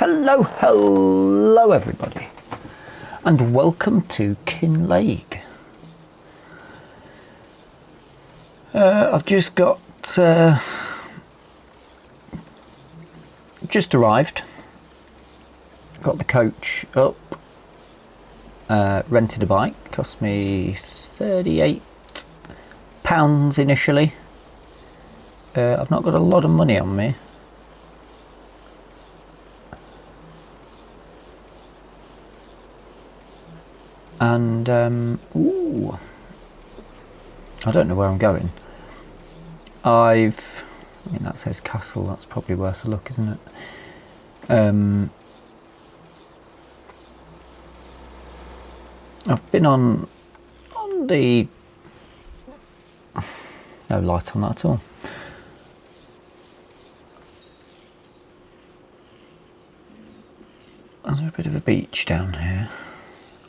Hello everybody, and welcome to Kinlaig. I've just arrived, got the coach up, rented a bike, cost me £38 initially. I've not got a lot of money on me. And ooh, I don't know where I'm going. I mean, that says castle. That's probably worth a look, isn't it? I've been on the no light on that at all. There's a bit of a beach down here.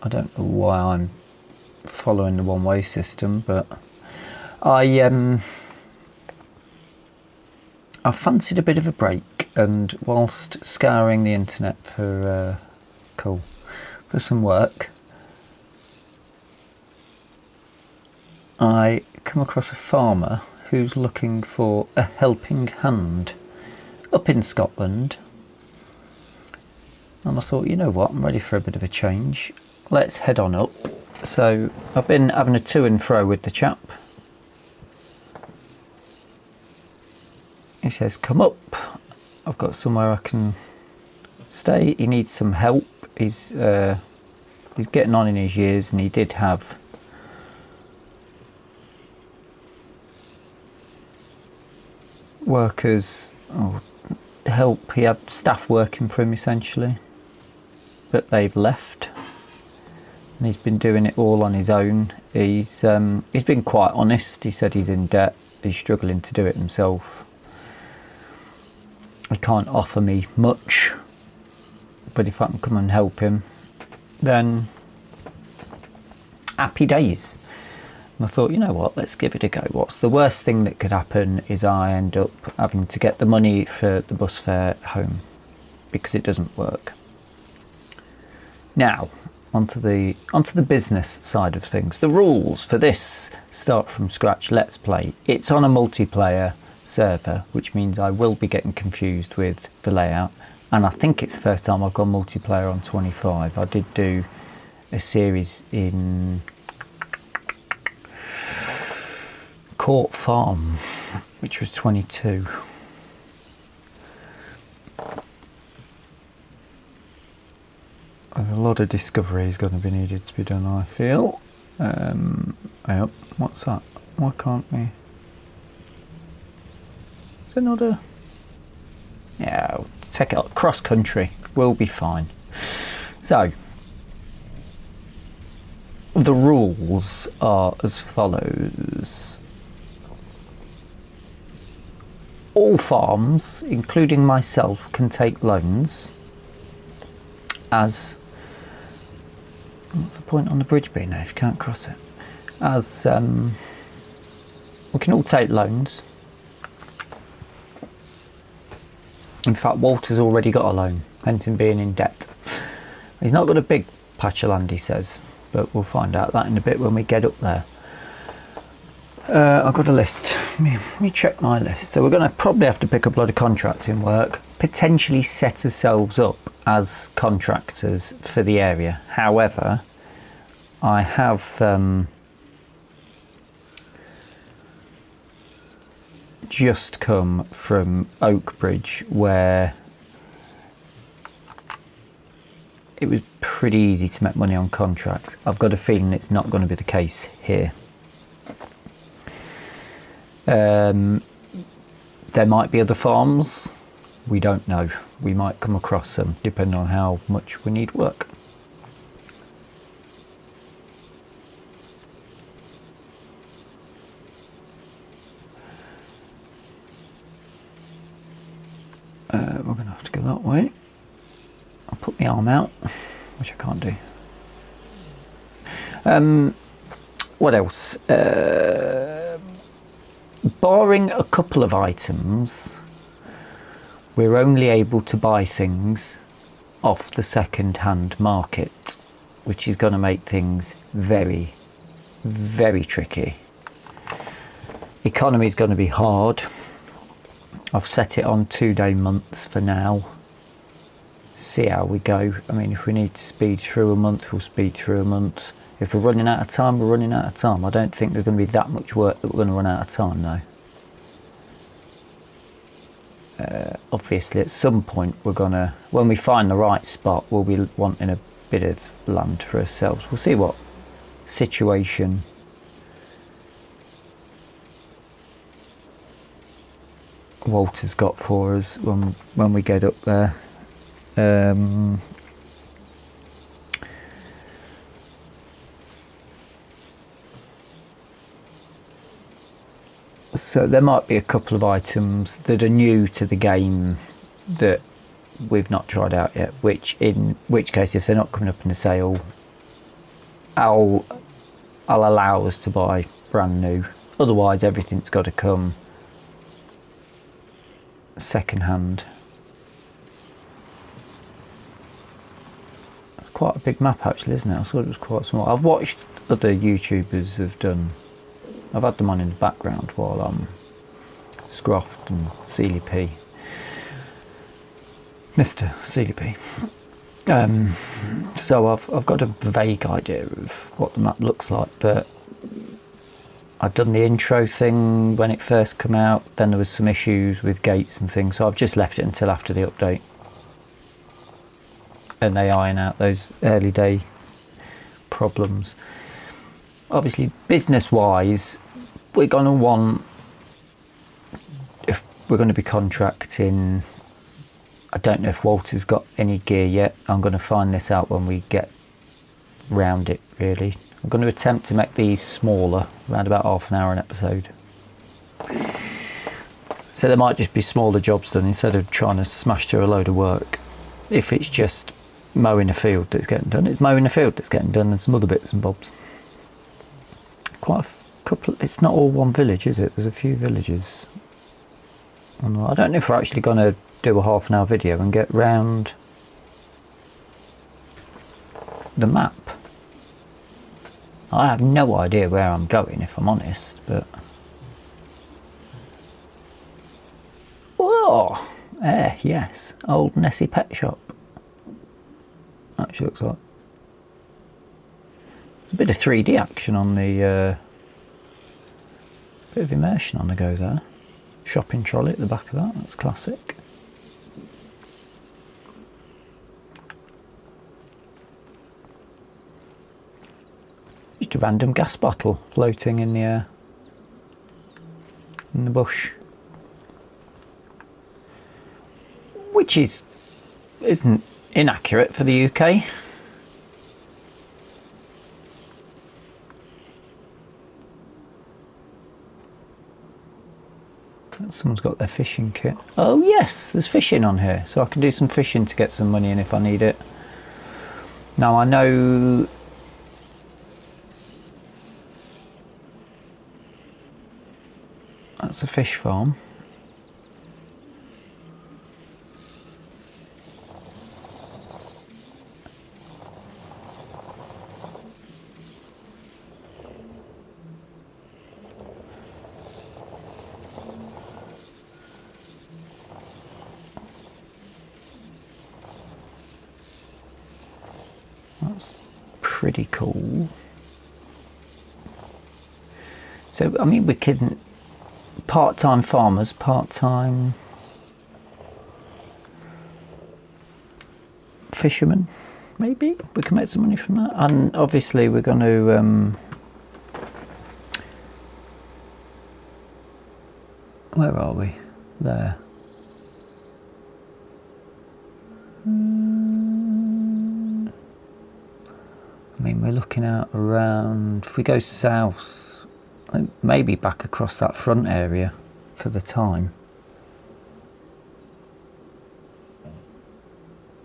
I don't know why I'm following the one-way system, but I fancied a bit of a break, and whilst scouring the internet for some work, I come across a farmer who's looking for a helping hand up in Scotland, and I thought, you know what, I'm ready for a bit of a change. Let's head on up. So I've been having a to and fro with the chap. He says, come up, I've got somewhere I can stay. He needs some help. He's getting on in his years, and he did have workers help. He had staff working for him essentially, but they've left. And he's been doing it all on his own. He's been quite honest. He said he's in debt. He's struggling to do it himself. He can't offer me much, but if I can come and help him, then happy days. And I thought, you know what, let's give it a go. What's the worst thing that could happen is I end up having to get the money for the bus fare home, because it doesn't work. Now, onto the business side of things. The rules for this start from scratch let's play. It's on a multiplayer server, which means I will be getting confused with the layout, and I think it's the first time I've gone multiplayer on 25. I did do a series in Court Farm, which was 22. A lot of discovery is going to be needed to be done, I feel. Yep, what's that? Why can't we? Is there not a... Yeah, we'll take it up. Cross country. We'll be fine. So, the rules are as follows. All farms, including myself, can take loans as... What's the point on the bridge being there if you can't cross it? As we can all take loans. In fact, Walter's already got a loan, hence him being in debt. He's not got a big patch of land, he says, but we'll find out that in a bit when we get up there. I've got a list. Let me check my list. So we're going to probably have to pick up a lot of contracting work, potentially set ourselves up as contractors for the area. However, I have just come from Oakbridge, where it was pretty easy to make money on contracts. I've got a feeling it's not going to be the case here. There might be other farms, we don't know. We might come across them depending on how much we need work. We're going to have to go that way. I'll put my arm out, which I can't do. What else? Barring a couple of items, we're only able to buy things off the second-hand market, which is going to make things very, very tricky. Economy is going to be hard. I've set it on 2-day months for now. See how we go. I mean, if we need to speed through a month, we'll speed through a month. If we're running out of time, we're running out of time. I don't think there's going to be that much work that we're going to run out of time though. Obviously at some point we're gonna, when we find the right spot, we'll be wanting a bit of land for ourselves. We'll see what situation Walter's got for us when we get up there. So there might be a couple of items that are new to the game that we've not tried out yet, in which case if they're not coming up in the sale, I'll allow us to buy brand new. Otherwise everything's got to come second hand. It's quite a big map actually, isn't it? I thought it was quite small. I've watched other YouTubers have done, I've had them on in the background while Scroft and Sealy P, Mr. Sealy P. So I've got a vague idea of what the map looks like, but I've done the intro thing when it first came out. Then there was some issues with gates and things, so I've just left it until after the update, and they iron out those early day problems. Obviously, business-wise, we're going to want, if we're going to be contracting, I don't know if Walter's got any gear yet. I'm going to find this out when we get round it, really. I'm going to attempt to make these smaller, around about half an hour an episode. So there might just be smaller jobs done instead of trying to smash through a load of work. If it's just mowing a field that's getting done, it's mowing a field that's getting done, and some other bits and bobs. Quite a couple, it's not all one village, is it? There's a few villages. I don't know if we're actually going to do a half an hour video and get round the map. I have no idea where I'm going, if I'm honest, but whoa, yes, old Nessie Pet Shop. Actually looks like there's a bit of 3D action on the bit of immersion on the go there. Shopping trolley at the back of that, that's classic. Just a random gas bottle floating in the bush, which isn't inaccurate for the UK. Someone's got their fishing kit. Oh yes, there's fishing on here, so I can do some fishing to get some money in if I need it. Now I know that's a fish farm. That's pretty cool. So, I mean, we can part-time farmers, part-time fishermen, maybe we can make some money from that. And obviously we're going to where are we? There. I mean, we're looking out around, if we go south, maybe back across that front area for the time.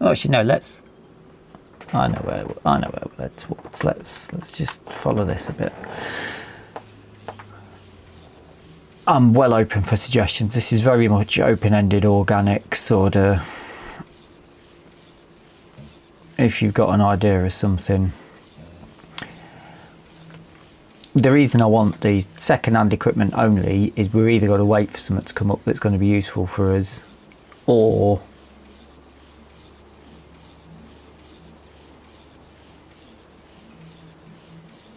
Oh, actually, no, I know where we're led towards. Let's just follow this a bit. I'm well open for suggestions. This is very much open-ended, organic sort of if you've got an idea of something. The reason I want the second-hand equipment only is we're either got to wait for something to come up that's going to be useful for us, or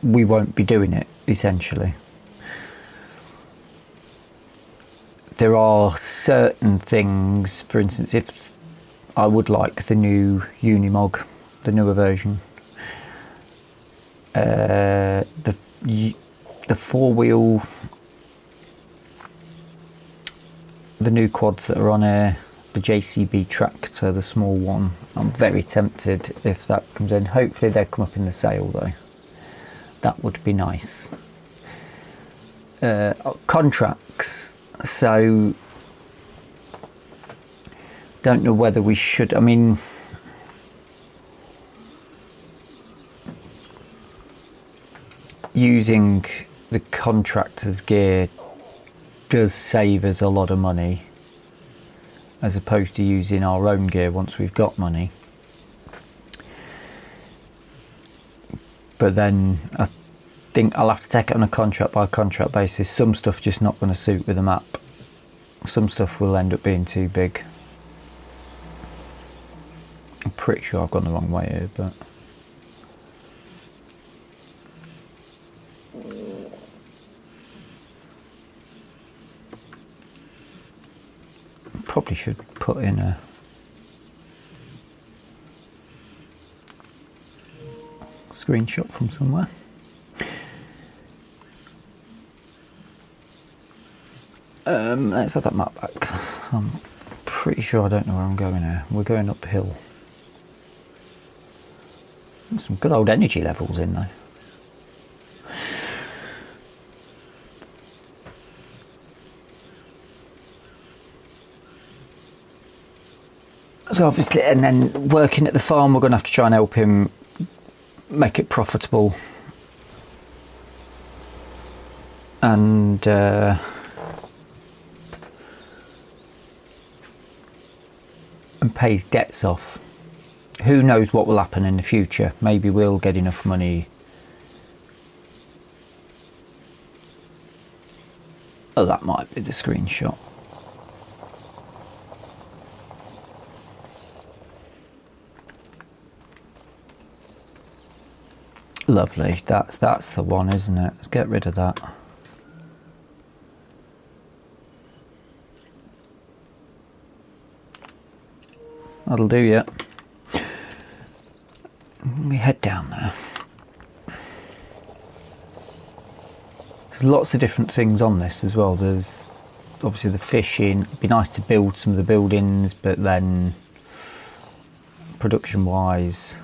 we won't be doing it, essentially. There are certain things, for instance, if I would like the new Unimog, the newer version, the four-wheel, the new quads that are on air, the JCB tractor, the small one, I'm very tempted if that comes in. Hopefully they'll come up in the sale though. That would be nice. Contracts, so don't know whether we should, I mean, using the contractor's gear does save us a lot of money as opposed to using our own gear once we've got money. But then I think I'll have to take it on a contract by contract basis. Some stuff just not going to suit with the map. Some stuff will end up being too big. I'm pretty sure I've gone the wrong way here, but probably should put in a screenshot from somewhere. Let's have that map back. I'm pretty sure I don't know where I'm going here. We're going uphill. There's some good old energy levels in there. So obviously, and then working at the farm, we're going to have to try and help him make it profitable and pay his debts off. Who knows what will happen in the future? Maybe we'll get enough money. Oh, that might be the screenshot. Lovely, that's the one, isn't it? Let's get rid of that. That'll do, yeah. We head down there. There's lots of different things on this as well. There's obviously the fishing. It'd be nice to build some of the buildings, but then production wise,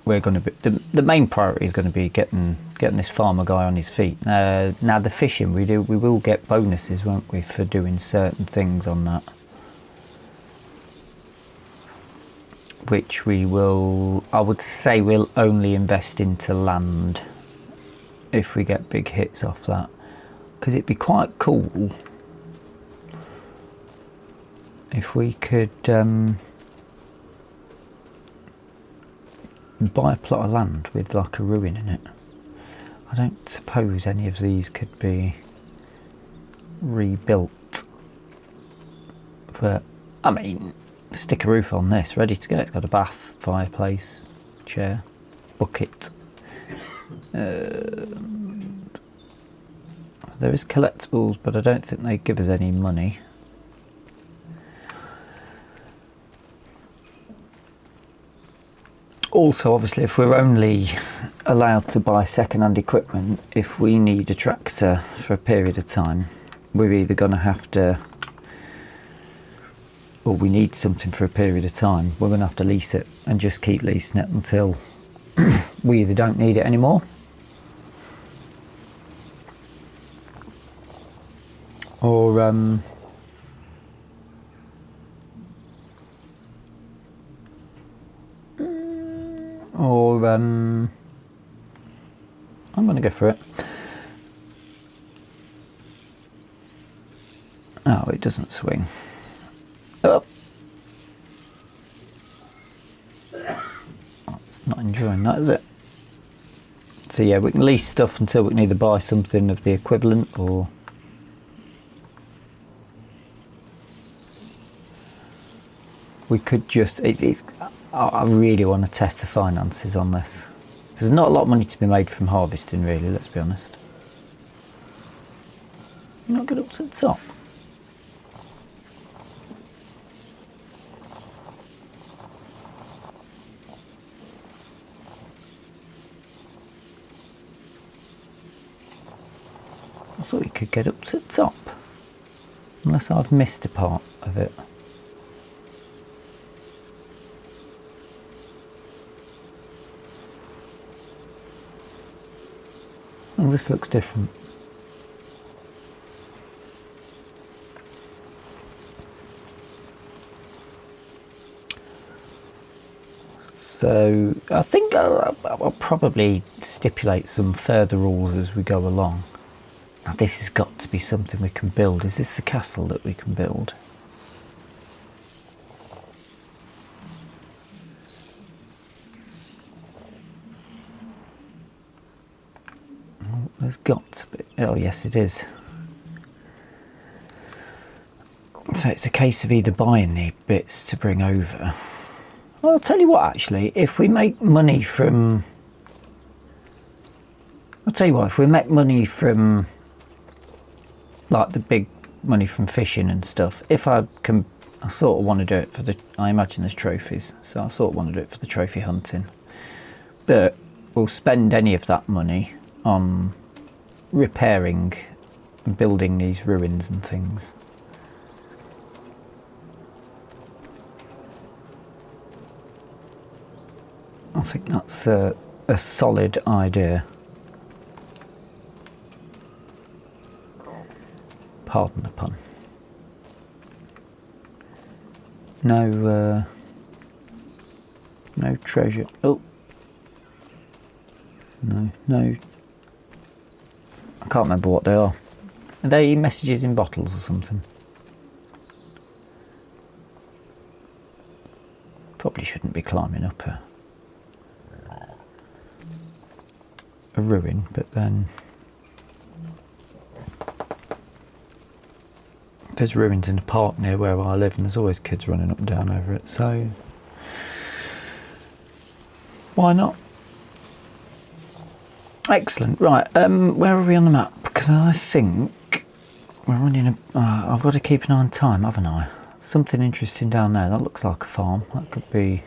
we're going to be the main priority is going to be getting this farmer guy on his feet. Now the fishing we will get bonuses, won't we, for doing certain things on that, which we will, I would say we'll only invest into land if we get big hits off that, because it'd be quite cool if we could buy a plot of land with like a ruin in it. I don't suppose any of these could be rebuilt, but I mean, stick a roof on this, ready to go. It's got a bath, fireplace, chair, bucket. There is collectibles, but I don't think they give us any money. Also, obviously, if we're only allowed to buy second-hand equipment, if we need a tractor for a period of time, we're either going to have to, or we need something for a period of time, we're going to have to lease it and just keep leasing it until we either don't need it anymore, or I'm going to go for it. Oh, it doesn't swing. Oh. enjoying that, is it? So yeah, we can lease stuff until we can either buy something of the equivalent or... we could just... I really want to test the finances on this. There's not a lot of money to be made from harvesting, really, let's be honest. Not get up to the top. I thought you could get up to the top. Unless I've missed a part of it. Oh, this looks different. So I think I'll probably stipulate some further rules as we go along. Now this has got to be something we can build. Is this the castle that we can build? Oh, there's got to be. Oh yes, it is. So it's a case of either buying the bits to bring over. Well, I'll tell you what, actually, if we make money from... if we make money from, like, the big money from fishing and stuff, if I can... I sort of want to do it for the... I imagine there's trophies, so I sort of want to do it for the trophy hunting. But we'll spend any of that money on repairing and building these ruins and things. I think that's a solid idea. Pardon the pun. No treasure. Oh. No. I can't remember what they are. Are they messages in bottles or something? Probably shouldn't be climbing up a ruin, but then there's ruins in the park near where I live and there's always kids running up and down over it, so why not? Excellent. Right, where are we on the map? Because I think we're running I've got to keep an eye on time, haven't I? Something interesting down there. That looks like a farm. That could be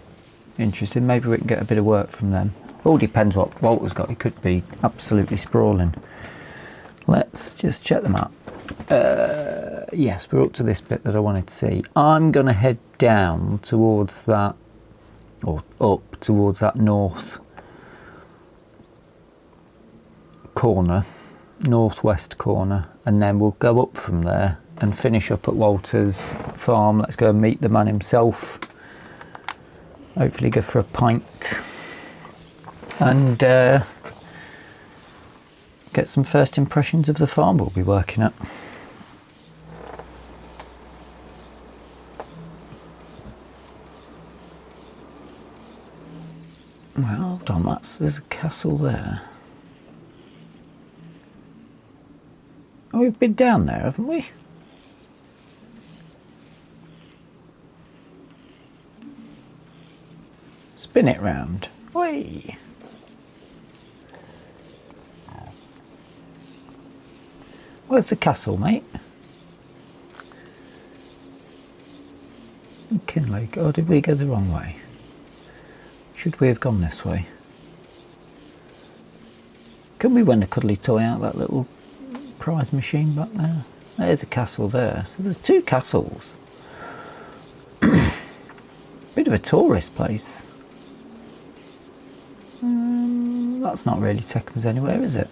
interesting. Maybe we can get a bit of work from them. All depends what Walter's got. He could be absolutely sprawling. Let's just check the map. Yes, we're up to this bit that I wanted to see. I'm going to head down towards that, or up towards that north corner, northwest corner, and then we'll go up from there and finish up at Walter's farm. Let's go and meet the man himself. Hopefully go for a pint. And get some first impressions of the farm we'll be working at. Well, hold on, there's a castle there. Oh, we've been down there, haven't we? Spin it round. Whee! Where's the castle, mate? Kinlaig. Oh, did we go the wrong way? Should we have gone this way? Can we win a cuddly toy out of that little prize machine back there? There's a castle there. So there's two castles. Bit of a tourist place. That's not really taking us anywhere, is it?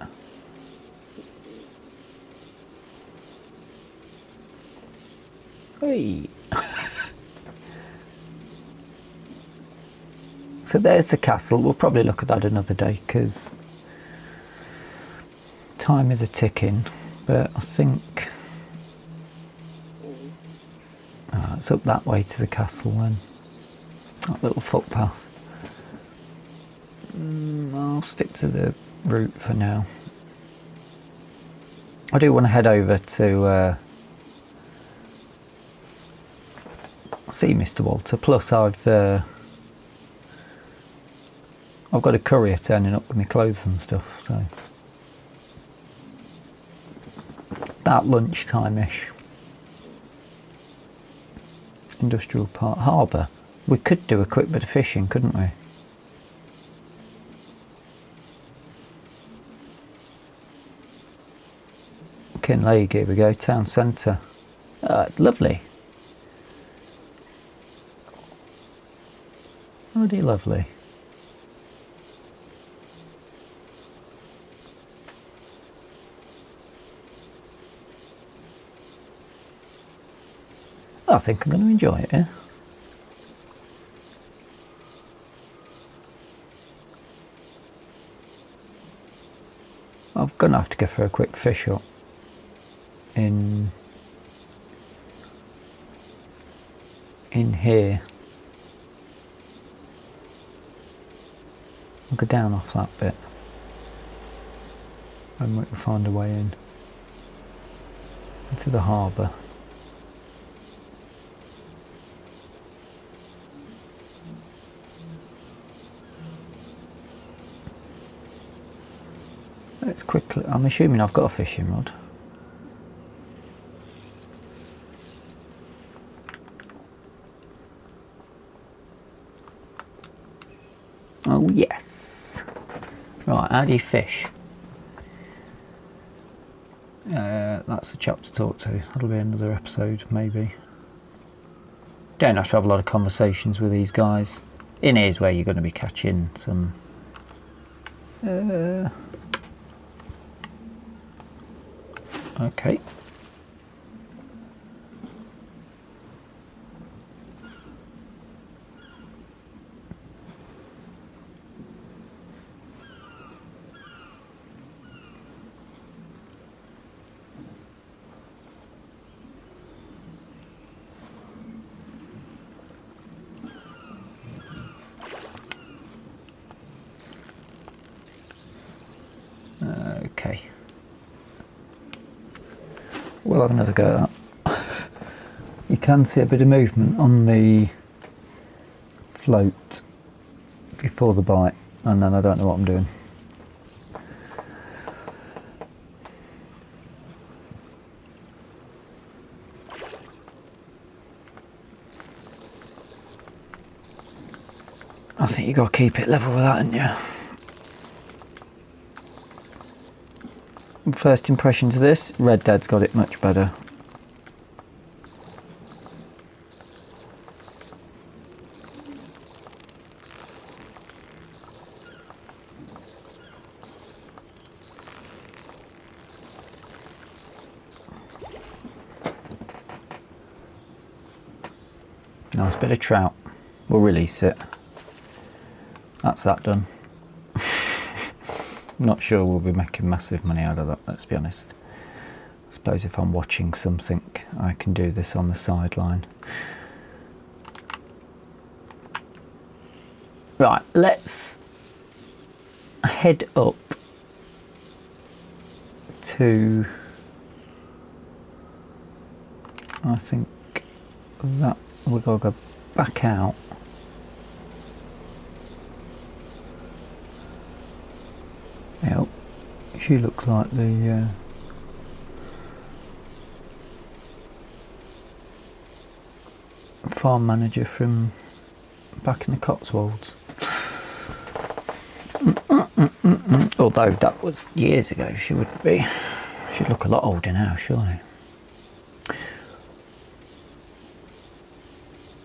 Hey. So there's the castle. We'll probably look at that another day because time is a ticking, but I think it's up that way to the castle then. That little footpath. I'll stick to the route for now. I do want to head over to see Mr. Walter. Plus, I've got a courier turning up with my clothes and stuff. So about lunchtime-ish. Industrial Park Harbour. We could do a quick bit of fishing, couldn't we? Kinlaig, here we go, town centre. Oh, it's lovely. Bloody lovely. I think I'm going to enjoy it, yeah? I'm going to have to go for a quick fish up in here. I'll go down off that bit and we can find a way into the harbour. Let's quickly, I'm assuming I've got a fishing rod. Oh yes. Right, how do you fish? That's a chap to talk to. That'll be another episode maybe. Don't have to have a lot of conversations with these guys. In here's where you're going to be catching some okay. Okay. We'll have another go at that. You can see a bit of movement on the float before the bite, and then I don't know what I'm doing. I think you got to keep it level with that, haven't you? First impressions of this, Red Dead's got it much better. Nice bit of trout. We'll release it. That's that done. Not sure we'll be making massive money out of that, let's be honest. I suppose if I'm watching something, I can do this on the sideline. Right, let's head up to, I think that we've got to go back out. Yep, she looks like the farm manager from back in the Cotswolds. Although that was years ago, she would be. She'd look a lot older now, surely.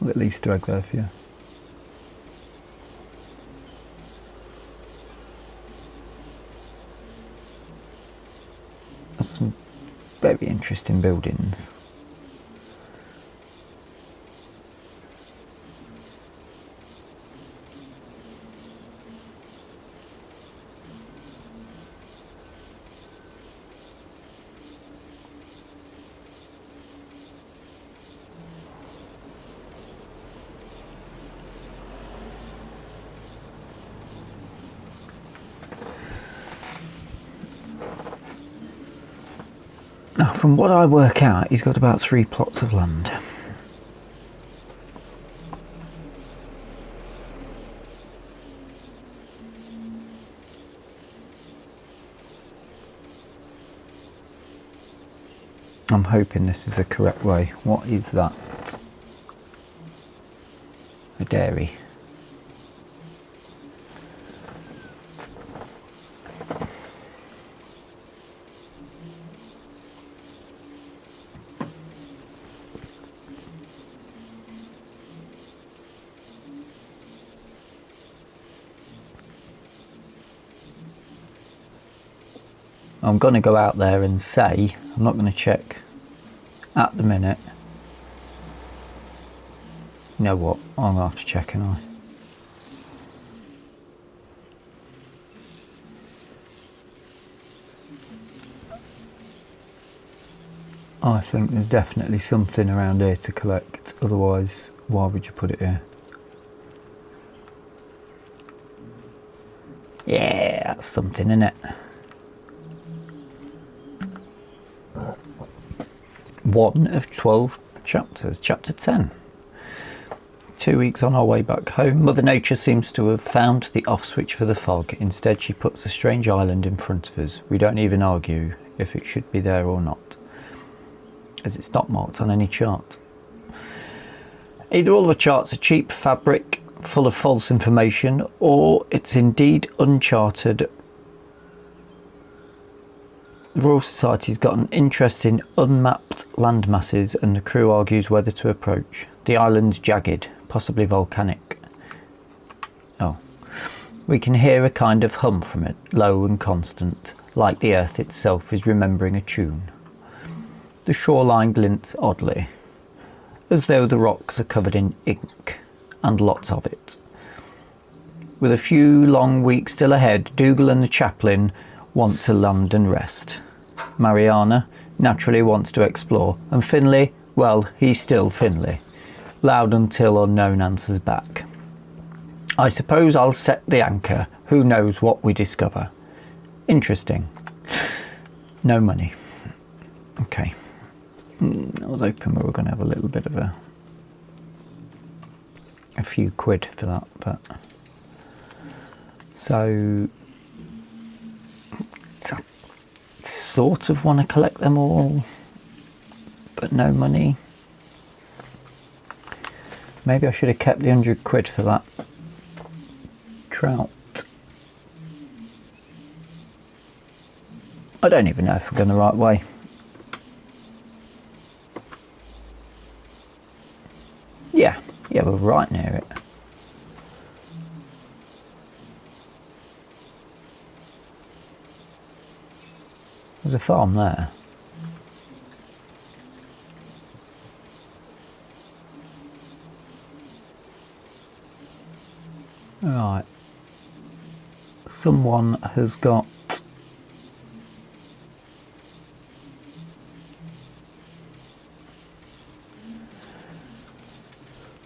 At least drag there for you. There's some very interesting buildings. From what I work out, he's got about 3 plots of land. I'm hoping this is the correct way. What is that? A dairy. I'm going to go out there and say, I'm not going to check at the minute. You know what, I'm going to have to check, and I think there's definitely something around here to collect, otherwise why would you put it here? Yeah, that's something, isn't it? One of 12 chapters, chapter 10. 2 weeks on our way back home, Mother Nature seems to have found the off switch for the fog. Instead, she puts a strange island in front of us. We don't even argue if it should be there or not, as it's not marked on any chart. Either all the charts are cheap fabric full of false information, or it's indeed uncharted. The Royal Society's got an interest in unmapped land masses, and the crew argues whether to approach. The island's jagged, possibly volcanic. Oh. We can hear a kind of hum from it, low and constant, like the earth itself is remembering a tune. The shoreline glints oddly, as though the rocks are covered in ink, and lots of it. With a few long weeks still ahead, Dougal and the chaplain want to land and rest. Mariana naturally wants to explore, and Finlay, well, he's still Finlay. Loud until unknown answers back. I suppose I'll set the anchor. Who knows what we discover. Interesting. No money. Okay. I was hoping we were going to have a little bit of a few quid for that, but so I sort of want to collect them all, but no money. Maybe I should have kept the 100 quid for that trout. I don't even know if we're going the right way. Yeah, we're right near it. There's a farm there. Right. Someone has got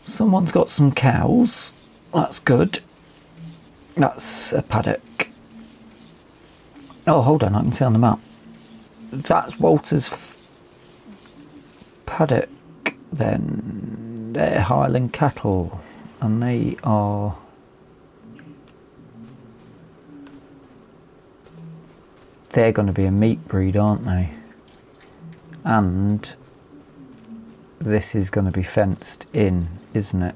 Someone's got some cows. That's good. That's a paddock. Oh, hold on, I can see on the map. That's Walter's paddock then. They're Highland cattle, and they are... They're going to be a meat breed, aren't they? And this is going to be fenced in, isn't it?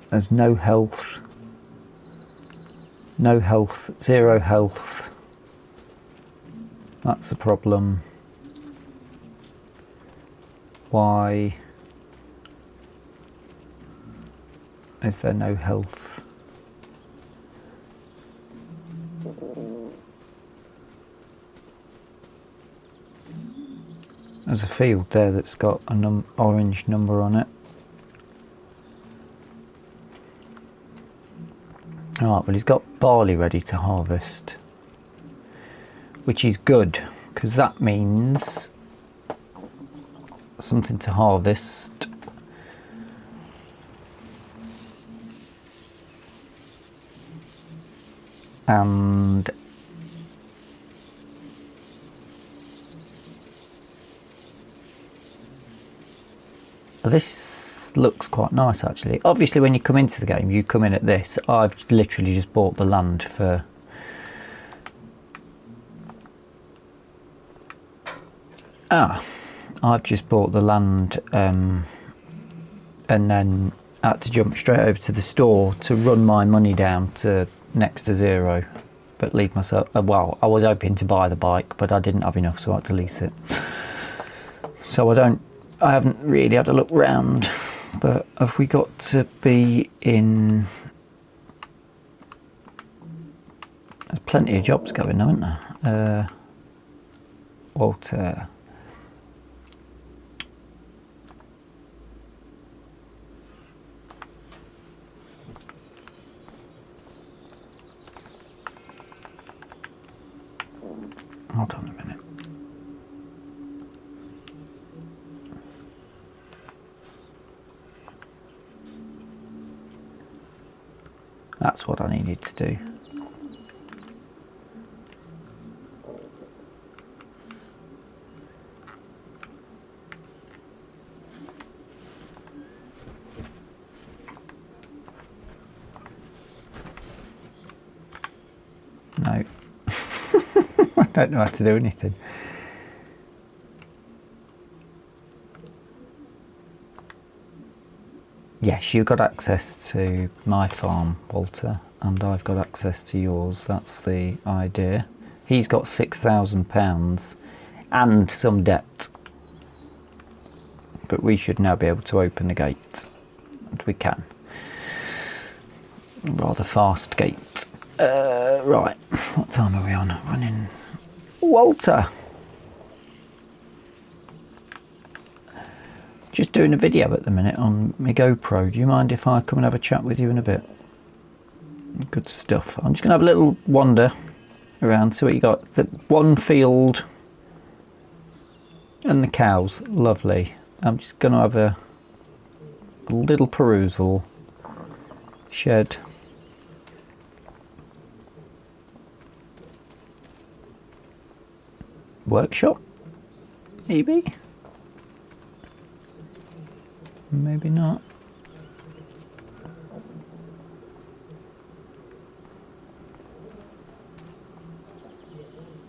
There's no health, zero health. That's a problem. Why is there no health? There's a field there that's got an orange number on it. Alright, well he's got barley ready to harvest, which is good, because that means something to harvest and this looks quite nice actually. Obviously when you come into the game you come in at this. I've literally just bought the land for I've just bought the land and then had to jump straight over to the store to run my money down to next to zero, but leave myself, well, I was hoping to buy the bike but I didn't have enough, so I had to lease it. So I haven't really had a look round, but have we got to be in, there's plenty of jobs going now, isn't there? Walter. Hold on a minute. That's what I needed to do. No. I don't know how to do anything. Yes, you've got access to my farm, Walter, and I've got access to yours. That's the idea. He's got £6,000 and some debt. But we should now be able to open the gate. And we can. Rather fast gate. Right, what time are we on? Running. Walter! Just doing a video at the minute on my GoPro. Do you mind if I come and have a chat with you in a bit? Good stuff. I'm just going to have a little wander around, see what you got. The one field and the cows. Lovely. I'm just going to have a little perusal. Shed. Workshop? Maybe? Maybe not.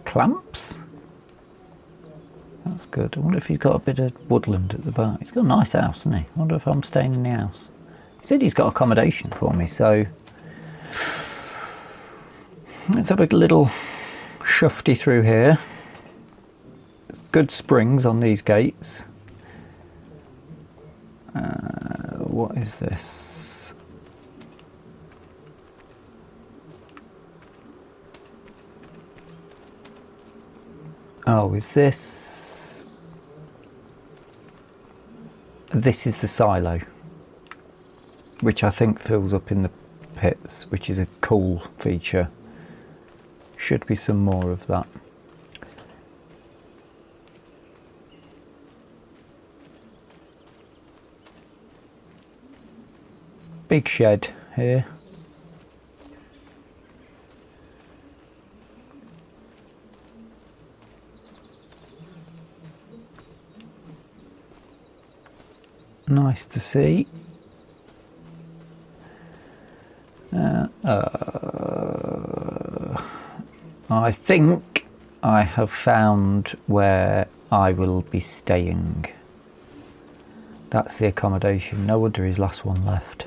Clamps? That's good. I wonder if he's got a bit of woodland at the back. He's got a nice house, hasn't he? I wonder if I'm staying in the house. He said he's got accommodation for me, so let's have a little shufty through here. Good springs on these gates. What is this? Oh, is this? This is the silo, which I think fills up in the pits, which is a cool feature. Should be some more of that. Big shed here. Nice to see. I think I have found where I will be staying. That's the accommodation. No wonder his last one left.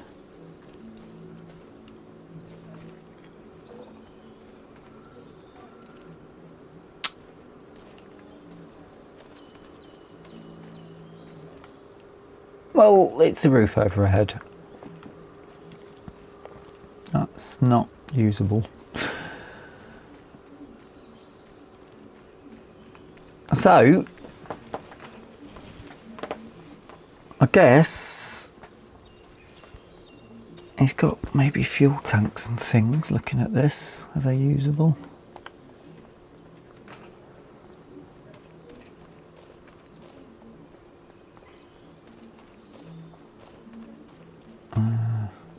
Well, it's a roof overhead. That's not usable. So, I guess he's got maybe fuel tanks and things. Looking at this, are they usable?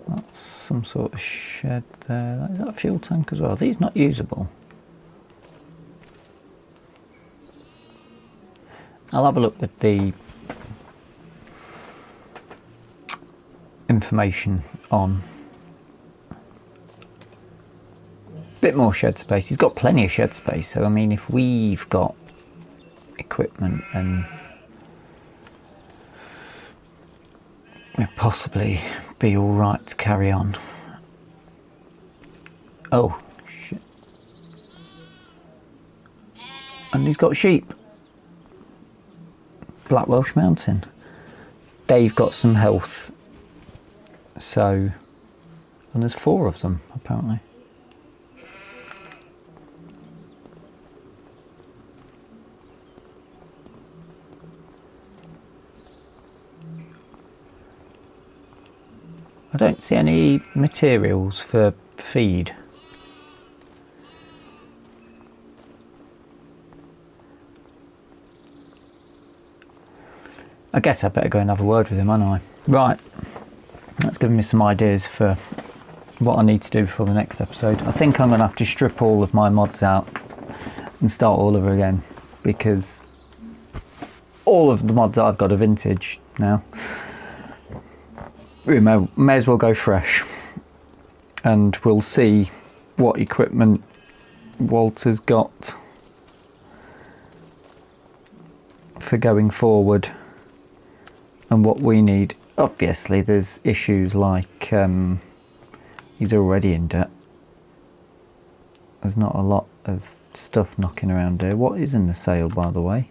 That's some sort of shed there. Is that a fuel tank as well? Are these not usable? I'll have a look at the information on a bit more shed space. He's got plenty of shed space, so I mean, if we've got equipment, then we'll possibly be all right to carry on. Oh shit! And he's got sheep. Black Welsh Mountain. They've got some health. So, and there's 4 of them apparently. I don't see any materials for feed. I guess I better go and have a word with him, aren't I? Right, that's given me some ideas for what I need to do before the next episode. I think I'm going to have to strip all of my mods out and start all over again, because all of the mods I've got are vintage now. We may as well go fresh, and we'll see what equipment Walter's got for going forward and what we need. Obviously there's issues like he's already in debt. There's not a lot of stuff knocking around here. What is in the sale, by the way?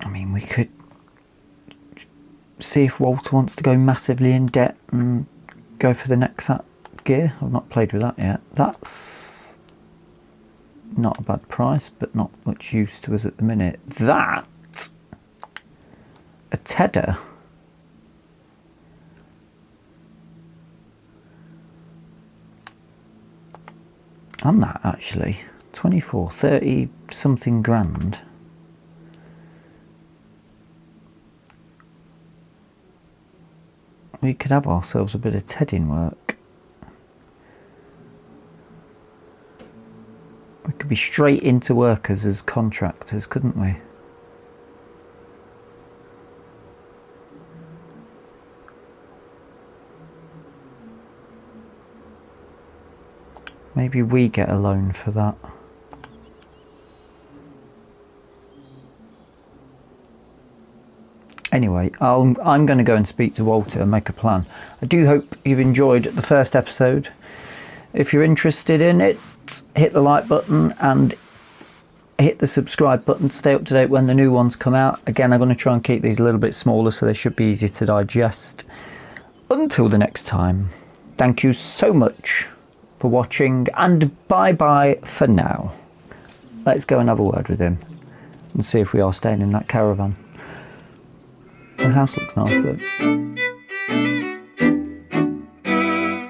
I mean, we could see if Walter wants to go massively in debt and go for the Nexat gear. I've not played with that yet. That's not a bad price, but not much use to us at the minute. That, a Tedder. On that actually, 24, 30 something grand. We could have ourselves a bit of tedding work. We could be straight into workers as contractors, couldn't we? Maybe we get a loan for that. Anyway, I'm going to go and speak to Walter and make a plan. I do hope you've enjoyed the first episode. If you're interested in it, hit the like button and hit the subscribe button to stay up to date when the new ones come out. Again, I'm going to try and keep these a little bit smaller so they should be easier to digest. Until the next time, thank you so much for watching, and bye-bye for now. Let's go and have a word with him and see if we are staying in that caravan. The house looks nice though.